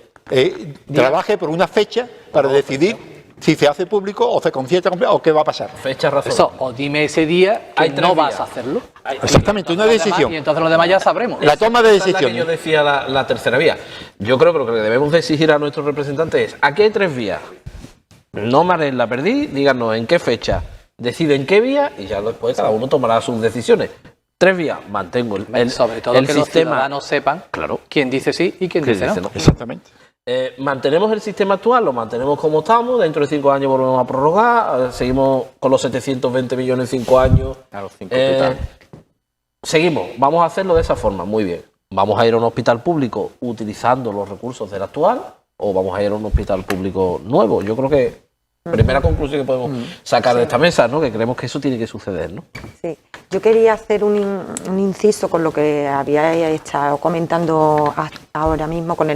Speaker 2: trabaje por una fecha para decidir si se hace público o se concierta o qué va a pasar.
Speaker 1: Fecha razón.
Speaker 3: Eso, o dime ese día que
Speaker 1: Hay 3
Speaker 3: no vas
Speaker 1: días.
Speaker 3: a hacerlo.
Speaker 2: Exactamente, una
Speaker 3: Los demás-
Speaker 2: decisión.
Speaker 3: Y entonces los demás ya sabremos.
Speaker 2: La toma de
Speaker 1: Esa es la que yo
Speaker 2: decisiones.
Speaker 1: decía la tercera vía. Yo creo que lo que debemos de exigir a nuestros representantes es, aquí hay 3 vías. No mares la perdí, díganos en qué fecha, deciden qué vía y ya después cada uno tomará sus decisiones. 3 vías, mantengo
Speaker 3: Sobre todo
Speaker 1: el
Speaker 3: que los
Speaker 1: sistema.
Speaker 3: ciudadanos sepan
Speaker 1: Claro.
Speaker 3: quién dice sí y quién dice no.
Speaker 2: Exactamente.
Speaker 1: Mantenemos el sistema actual, lo mantenemos como estamos, dentro de 5 años volvemos a prorrogar, seguimos con los 720 millones en 5 años.
Speaker 4: A los 5 total.
Speaker 1: Seguimos, vamos a hacerlo de esa forma, muy bien. ¿Vamos a ir a un hospital público utilizando los recursos del actual o vamos a ir a un hospital público nuevo? Yo creo que primera conclusión que podemos sacar de esta mesa, ¿no? Que creemos que eso tiene que suceder, ¿no?
Speaker 5: Sí, yo quería hacer un inciso con lo que había estado comentando ahora mismo con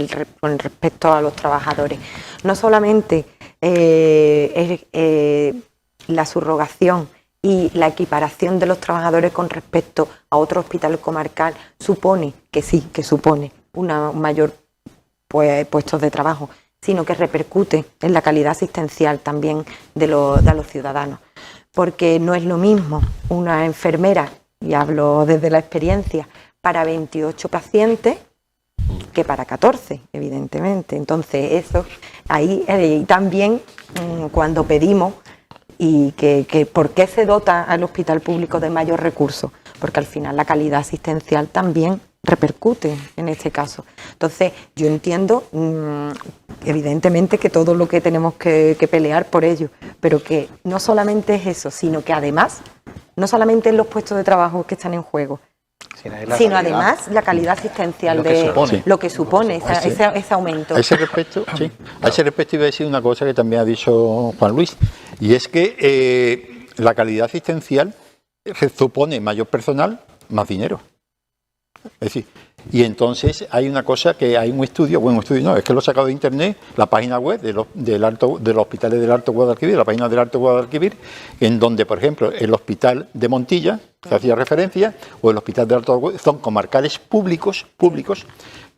Speaker 5: respecto a los trabajadores. No solamente la subrogación y la equiparación de los trabajadores con respecto a otro hospital comarcal supone una mayor puestos de trabajo, sino que repercute en la calidad asistencial también de los ciudadanos. Porque no es lo mismo una enfermera, y hablo desde la experiencia, para 28 pacientes que para 14, evidentemente. Entonces, eso, ahí también cuando pedimos y que ¿por qué se dota al hospital público de mayor recursos? Porque al final la calidad asistencial también repercute en este caso. Entonces, yo entiendo, evidentemente, que todo lo que tenemos que pelear por ello, pero que no solamente es eso, sino que además, no solamente en los puestos de trabajo que están en juego, sino además la calidad asistencial lo que supone ese aumento.
Speaker 2: A ese respecto, iba a decir una cosa que también ha dicho Juan Luis, y es que la calidad asistencial supone mayor personal, más dinero. Es decir, y entonces hay una cosa que hay un estudio, es que lo he sacado de internet, la página web de los hospitales del Alto Guadalquivir, la página del Alto Guadalquivir, en donde, por ejemplo, el hospital de Montilla, se hacía referencia, o el hospital del Alto Guadalquivir, son comarcales públicos,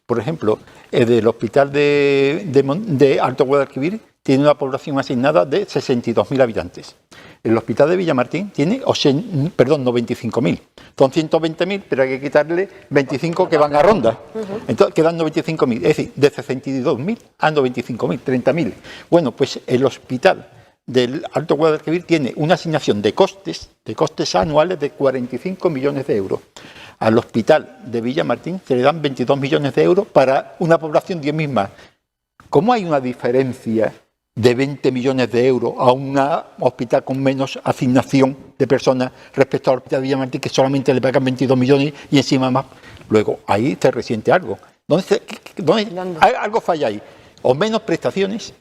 Speaker 2: por ejemplo, el hospital de Alto Guadalquivir tiene una población asignada de 62.000 habitantes. El hospital de Villamartín tiene, 95.000. Son 120.000, pero hay que quitarle 25 que van a ronda. Entonces quedan 95.000. Es decir, de 62.000 a 95.000, 30.000. Bueno, pues el hospital del Alto Guadalquivir tiene una asignación de costes anuales de 45 millones de euros. Al hospital de Villamartín se le dan 22 millones de euros para una población 10.000 más. ¿Cómo hay una diferencia de 20 millones de euros a un hospital con menos asignación de personas respecto al hospital de Villamartín, que solamente le pagan 22 millones y encima más? Luego, ahí se resiente algo. ¿Dónde? Algo falla ahí. O menos prestaciones.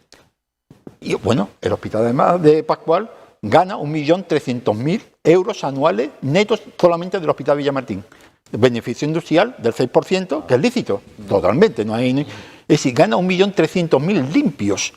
Speaker 2: Y bueno, el hospital además de Pascual gana 1.300.000 euros anuales netos solamente del hospital de Villamartín. Beneficio industrial del 6%, que es lícito, totalmente. No hay, es decir, gana 1.300.000 limpios.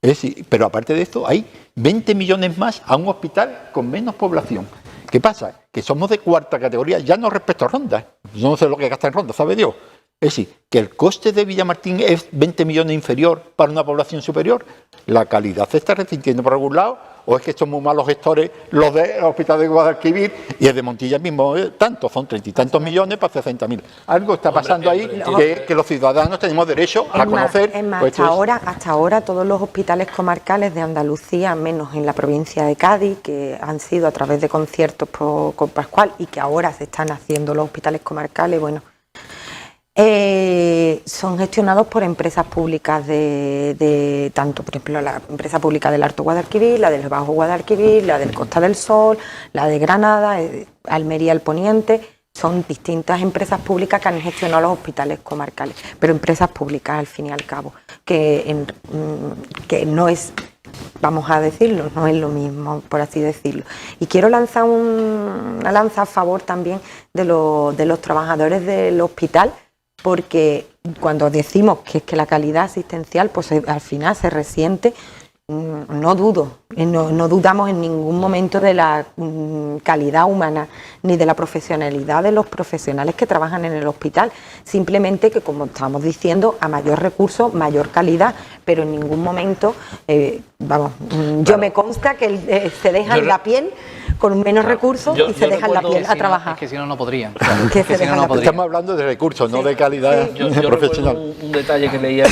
Speaker 2: Es decir, pero aparte de esto, hay 20 millones más a un hospital con menos población. ¿Qué pasa? Que somos de cuarta categoría, ya no respecto a Ronda. Yo no sé lo que gasta en Ronda, sabe Dios. Es decir, que el coste de Villamartín es 20 millones inferior para una población superior. ¿La calidad se está resintiendo por algún lado? ¿O es que son muy malos gestores los del hospital de Guadalquivir y el de Montilla mismo tanto? Son 30 y tantos millones para 60.000. Algo está pasando ahí que los ciudadanos tenemos derecho a conocer.
Speaker 5: Es más, hasta ahora todos los hospitales comarcales de Andalucía, menos en la provincia de Cádiz, que han sido a través de conciertos con Pascual y que ahora se están haciendo los hospitales comarcales, son gestionados por empresas públicas de tanto, por ejemplo, la empresa pública del Alto Guadalquivir, la del Bajo Guadalquivir, la del Costa del Sol, la de Granada, Almería, el Poniente. Son distintas empresas públicas que han gestionado los hospitales comarcales, pero empresas públicas al fin y al cabo, que no es, vamos a decirlo, no es lo mismo, por así decirlo. Y quiero lanzar una lanza a favor también de los trabajadores del hospital, porque cuando decimos que es que la calidad asistencial, pues al final se resiente, no dudamos en ningún momento de la calidad humana ni de la profesionalidad de los profesionales que trabajan en el hospital. Simplemente que, como estamos diciendo, a mayor recurso, mayor calidad, pero en ningún momento, yo me consta que se dejan la piel con menos recursos y se dejan la piel a trabajar.
Speaker 3: Es que si no, no podrían.
Speaker 2: Estamos hablando de recursos, no de calidad profesional.
Speaker 1: Un detalle que leía,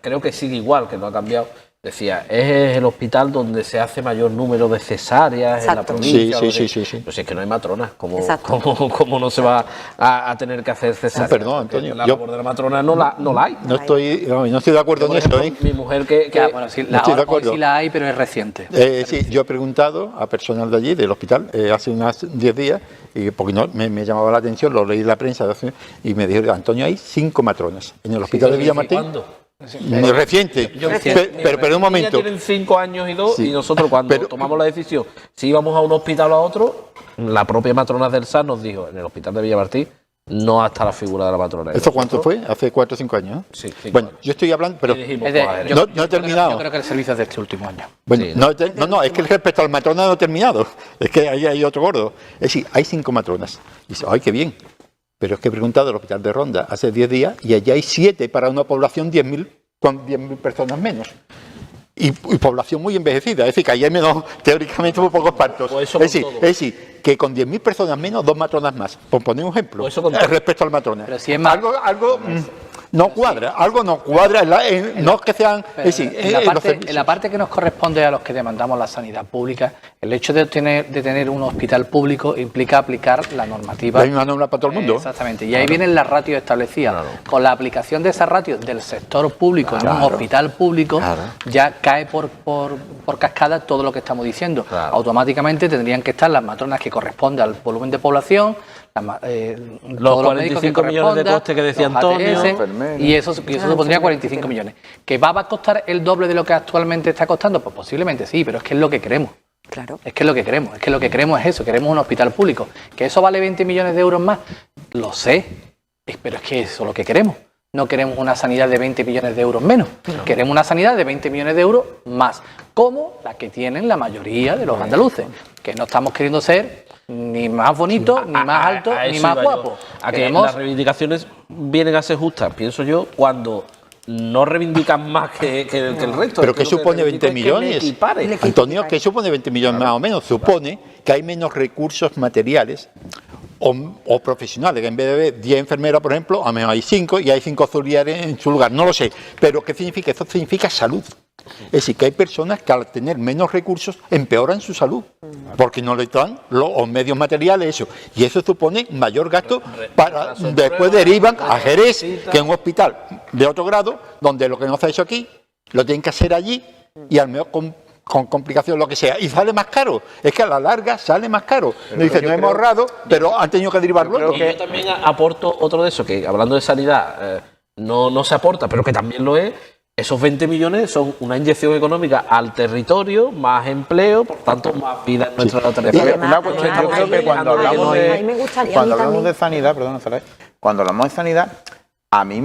Speaker 1: creo que sigue igual, que no ha cambiado. Decía, es el hospital donde se hace mayor número de cesáreas en la provincia.
Speaker 2: Sí.
Speaker 1: Pues es que no hay matronas. ¿Cómo no se va a tener que hacer cesáreas?
Speaker 2: Perdón, Antonio.
Speaker 1: La labor de la matrona no la hay.
Speaker 2: No estoy de acuerdo en eso.
Speaker 1: Mi mujer
Speaker 3: sí la hay, pero es reciente.
Speaker 2: Yo he preguntado a personal de allí, del hospital, hace unos 10 días, porque me llamaba la atención, lo leí en la prensa, y me dijeron, Antonio, hay 5 matronas en el hospital de Villamartín.
Speaker 1: ¿Cuándo?
Speaker 2: Muy reciente, pero un momento.
Speaker 1: Tienen 5 años y 2 y nosotros cuando tomamos la decisión si íbamos a un hospital o a otro, la propia matrona del SAR nos dijo, en el hospital de Villamartín no está la figura de la matrona.
Speaker 2: ¿Eso cuánto fue? Hace 4 o 5 años.
Speaker 1: Sí, 5
Speaker 2: bueno,
Speaker 1: años.
Speaker 2: Yo estoy hablando, pero no he terminado.
Speaker 3: Yo creo que el servicio es de este último año.
Speaker 2: Bueno, es que respecto al matrona no he terminado. Es que ahí hay otro gordo. Es decir, hay 5 matronas. Y dice, ¡ay, qué bien! Pero es que he preguntado al hospital de Ronda hace 10 días y allí hay 7 para una población 10.000, con 10.000 personas menos. Y población muy envejecida, es decir, que ahí hay menos, teóricamente, muy pocos partos.
Speaker 1: Pues
Speaker 2: es decir, que con 10.000 personas menos, 2 matronas más. Por poner un ejemplo, respecto al matrona.
Speaker 3: Pero si es más,
Speaker 2: algo no cuadra, algo no cuadra, no es que sean...
Speaker 3: en la parte que nos corresponde a los que demandamos la sanidad pública, el hecho de tener un hospital público implica aplicar la normativa.
Speaker 2: La misma norma para todo el mundo.
Speaker 3: Exactamente, y ahí vienen las ratios establecidas. Claro. Con la aplicación de esas ratios del sector público en un hospital público, ya cae por cascada todo lo que estamos diciendo. Automáticamente tendrían que estar las matronas que corresponden al volumen de población, todos los médicos que
Speaker 1: 45 millones de
Speaker 3: corresponda,
Speaker 1: coste que decía
Speaker 3: los
Speaker 1: Antonio.
Speaker 3: ATS, y eso supondría 45 millones. ¿Que va a costar el doble de lo que actualmente está costando? Pues posiblemente sí, pero es que es lo que queremos.
Speaker 5: Claro.
Speaker 3: Es que es lo que queremos, es que lo que queremos es eso, queremos un hospital público. ¿Que eso vale 20 millones de euros más? Lo sé, pero es que eso es lo que queremos. No queremos una sanidad de 20 millones de euros menos, queremos una sanidad de 20 millones de euros más, como la que tienen la mayoría de los andaluces, que no estamos queriendo ser ni más bonitos, ni más altos, ni más guapos.
Speaker 1: A que las reivindicaciones vienen a ser justas, pienso yo, cuando no reivindican más que el resto.
Speaker 2: ¿Pero qué supone 20 millones? Antonio, ¿qué supone 20 millones más o menos? Supone que hay menos recursos materiales o profesionales, que en vez de haber 10 enfermeras, por ejemplo, a lo mejor hay 5 y hay 5 auxiliares en su lugar, no lo sé. Pero ¿qué significa? Eso significa salud. Es decir, que hay personas que al tener menos recursos empeoran su salud, porque no le dan los medios materiales, eso. Y eso supone mayor gasto para después derivan a Jerez, que es un hospital de otro grado, donde lo que no se ha hecho aquí, lo tienen que hacer allí y al menos con complicación, lo que sea, y sale más caro. Es que a la larga sale más caro. Me dicen, no hemos ahorrado, pero han tenido que derivarlo.
Speaker 1: Y yo también aporto otro de eso, que hablando de sanidad, no se aporta, pero que también lo es. Esos 20 millones son una inyección económica al territorio, más empleo, por tanto, más vida en nuestra territorio.
Speaker 4: Una cuestión, yo creo que cuando hablamos de sanidad, perdón, cuando hablamos de sanidad, a mí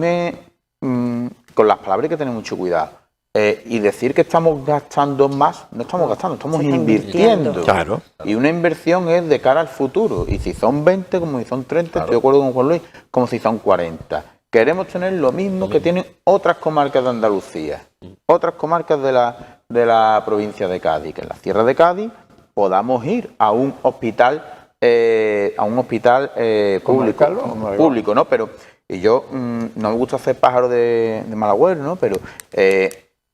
Speaker 4: con las palabras hay que tener mucho cuidado. Y decir que estamos gastando más, no estamos gastando, estamos invirtiendo.
Speaker 2: Claro.
Speaker 4: Y una inversión es de cara al futuro. Y si son 20, como si son 30, estoy de acuerdo con Juan Luis, como si son 40. Queremos tener lo mismo que tienen otras comarcas de Andalucía, otras comarcas de la provincia de Cádiz, que en la Sierra de Cádiz podamos ir a un hospital público, ¿no? Pero y yo no me gusta hacer pájaro de mal agüero, ¿no? Pero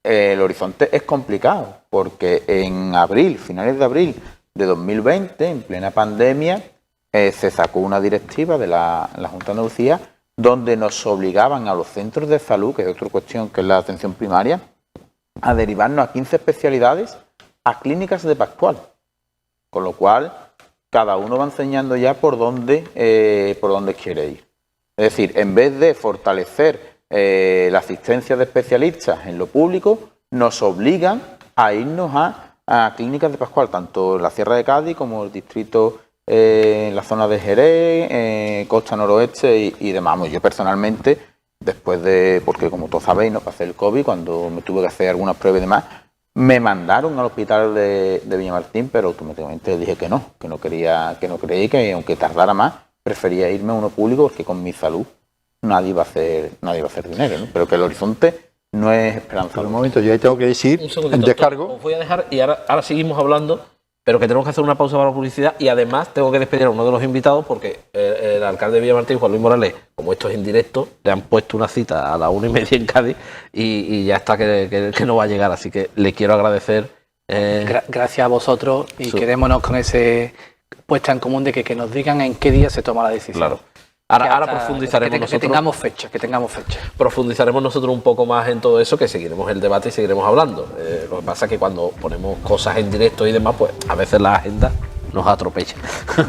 Speaker 4: el horizonte es complicado, porque en abril, finales de abril de 2020, en plena pandemia, se sacó una directiva de la Junta de Andalucía donde nos obligaban a los centros de salud, que es otra cuestión que es la atención primaria, a derivarnos a 15 especialidades a clínicas de Pascual. Con lo cual, cada uno va enseñando ya por dónde quiere ir. Es decir, en vez de fortalecer la asistencia de especialistas en lo público, nos obligan a irnos a clínicas de Pascual, tanto en la Sierra de Cádiz como el distrito, en la zona de Jerez, costa noroeste y demás. Yo personalmente, porque como todos sabéis, ¿no? Pasé el COVID, cuando me tuve que hacer algunas pruebas y demás, me mandaron al hospital de Villamartín, pero automáticamente dije que no quería y que aunque tardara más, prefería irme a uno público, porque con mi salud nadie va a hacer dinero, ¿no? Pero que el horizonte no es esperanzador.
Speaker 2: Por un momento, yo ahí tengo que decir, en descargo.
Speaker 1: Os voy a dejar, y ahora seguimos hablando, pero que tenemos que hacer una pausa para la publicidad, y además tengo que despedir a uno de los invitados, porque el alcalde de Villamartín, Juan Luis Morales, como esto es en directo, le han puesto una cita a las 1:30 en Cádiz, y ya está que no va a llegar, así que le quiero agradecer.
Speaker 3: Gracias a vosotros, y quedémonos con ese puesta en común de que nos digan en qué día se toma la decisión.
Speaker 1: Claro. Ahora profundizaremos nosotros.
Speaker 3: Que tengamos fecha.
Speaker 1: Profundizaremos nosotros un poco más en todo eso, que seguiremos el debate y seguiremos hablando. Lo que pasa es que cuando ponemos cosas en directo y demás, pues a veces la agenda nos atropella.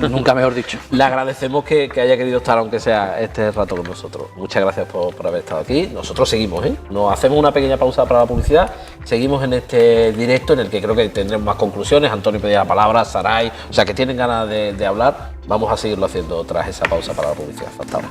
Speaker 3: Nunca mejor dicho.
Speaker 1: Le agradecemos que haya querido estar, aunque sea este rato con nosotros. Muchas gracias por haber estado aquí. Nosotros seguimos, nos hacemos una pequeña pausa para la publicidad. Seguimos en este directo en el que creo que tendremos más conclusiones. Antonio pedía la palabra, Saray, o sea que tienen ganas de hablar. Vamos a seguirlo haciendo tras esa pausa para la publicidad. Hasta ahora.